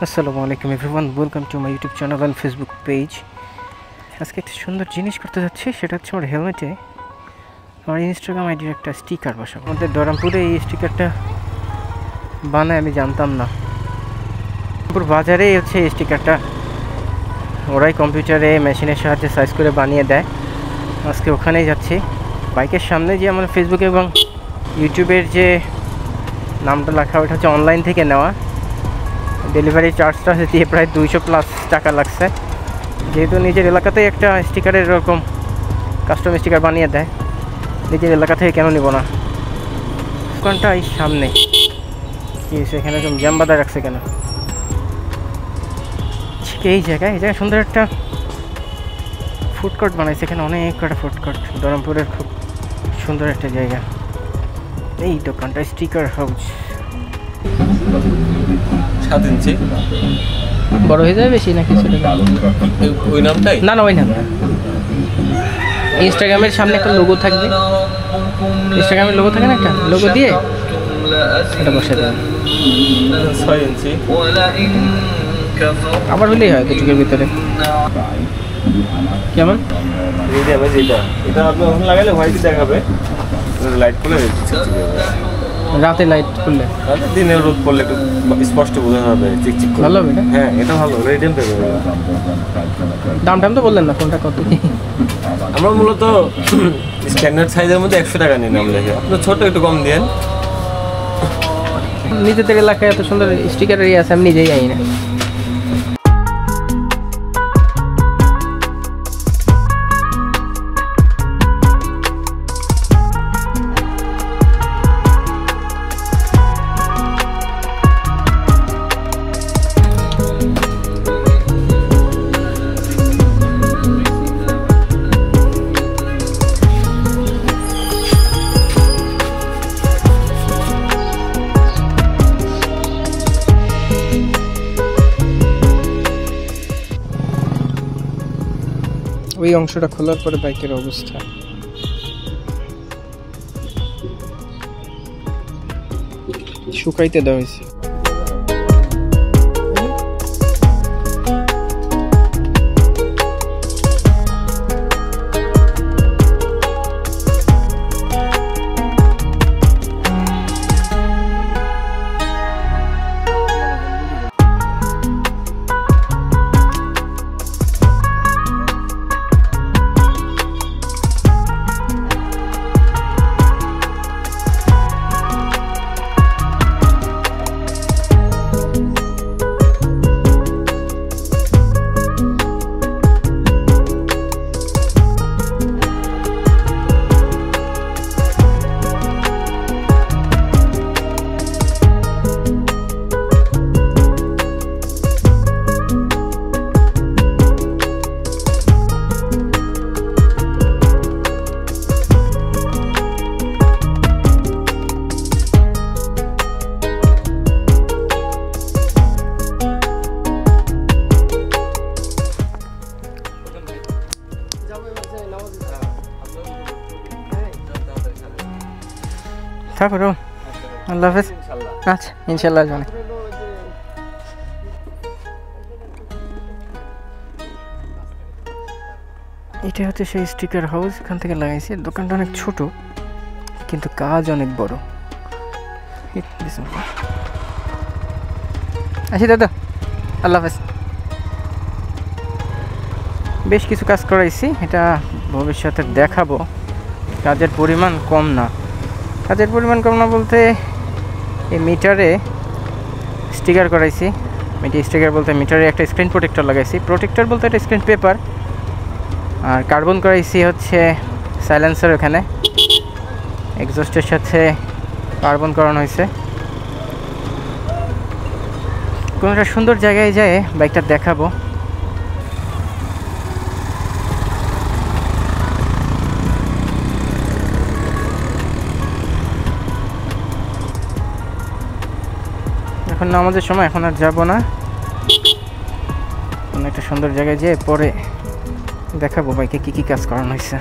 আসসালামু আলাইকুম everyone, welcome to my YouTube channel and Facebook page. আজকে একটা সুন্দর জিনিস করতে যাচ্ছি, সেটা হচ্ছে আমার হেলমেটে আমার ইনস্টাগ্রাম আইডির একটা স্টিকার বসাবো। আমাদের দরামপুরে এই স্টিকারটা বানায় আমি জানতাম না। পুরো বাজারেই হচ্ছে এই স্টিকারটা, ওরাই কম্পিউটারে মেশিনের সাহায্যে সাইজ করে বানিয়ে দেয়। আজকে ওখানেই যাচ্ছি। বাইকের সামনে যে আমার ফেসবুক এবং ইউটিউবের যে নামটা লেখা, ওটা হচ্ছে অনলাইন থেকে নেওয়া। ডেলিভারি চার্জটা দিয়ে প্রায় 200+ টাকা লাগছে। যেহেতু নিজের এলাকাতেই একটা স্টিকারের এরকম কাস্টম স্টিকার বানিয়ে দেয়, নিজের এলাকা থেকে কেন নিব না। দোকানটা এই সামনে, কি এখানে এরকম জ্যাম বাঁধা রাখছে কেন? ঠিক এই জায়গায় সুন্দর একটা ফুড কোর্ট বানাইছে। এখানে অনেক কটা ফুড কোর্ট, দরমপুরের খুব সুন্দর একটা জায়গা। এই দোকানটা স্টিকার হাউস। 7 ইঞ্চি বড় হয়ে যাবে বেশি না কিছু? ওই নামটাই না, ওই নাম না। ইনস্টাগ্রামের সামনে একটা লোগো থাকবে, ইনস্টাগ্রামের লোগো থাকে না, একটা লোগো দিয়ে এটা বসে দেবেন। 6 ইঞ্চি আবার হলেই হয় দুটোর ভিতরে। কেমন এটা আপনি ওখানে লাগালে হোয়াইট দেখাবে, লাইট করলে রাতে লাইট করলে, দিনে রোদ পড়লে একটু স্পষ্ট বোঝা যাবে, চিকচিক করে। ভালো হবে না? হ্যাঁ, এটা ভালো, রেডিয়াম পেপার। দাম তো বললেন না, কোনটা কত কি? আমরা মূলত স্ট্যান্ডার্ড সাইজের মধ্যে 100 টাকা নিয়ে নাম লেখে, আপনি ছোট একটু কম দেন। নিজেদের এলাকায় এত সুন্দর স্টিকার আছে, আমি নিজেই জানি না। ওই অংশটা খোলার পরে বাইকের অবস্থা। শুকাইতে দেওয়া হয়েছে। থাকো, আল্লাহ হাফেজ। আচ্ছা, ইনশাল্লাহ জানে। এটা হচ্ছে সেই স্টিকার হাউস, এখান থেকে লাগাইছে। দোকানটা অনেক ছোট কিন্তু কাজ অনেক বড়। আচ্ছা দাদা, আল্লাহ হাফেজ। বেশ কিছু কাজ করাইছি, এটা ভবিষ্যতে দেখাবো। কাজের পরিমাণ কম না, কাজের পরিমাণ কম না বলতে এই মিটারে স্টিকার করাইছি। স্টিকার বলতে মিটারে একটা স্ক্রিন প্রোটেক্টর লাগাইছি। প্রোটেক্টর বলতে একটা স্ক্রিন পেপার, আর কার্বন করাইছি হচ্ছে সাইলেন্সার। ওখানে এক্সস্টের সাথে কার্বন করানো হয়েছে। কোনো একটা সুন্দর জায়গায় যায় বাইকটা দেখাবো। এখন নামাজের সময়, এখন আর যাবো না। কোনো একটা সুন্দর জায়গায় যেয়ে পরে দেখাবো বাইকে কি কি কাজ করানো হয়েছে।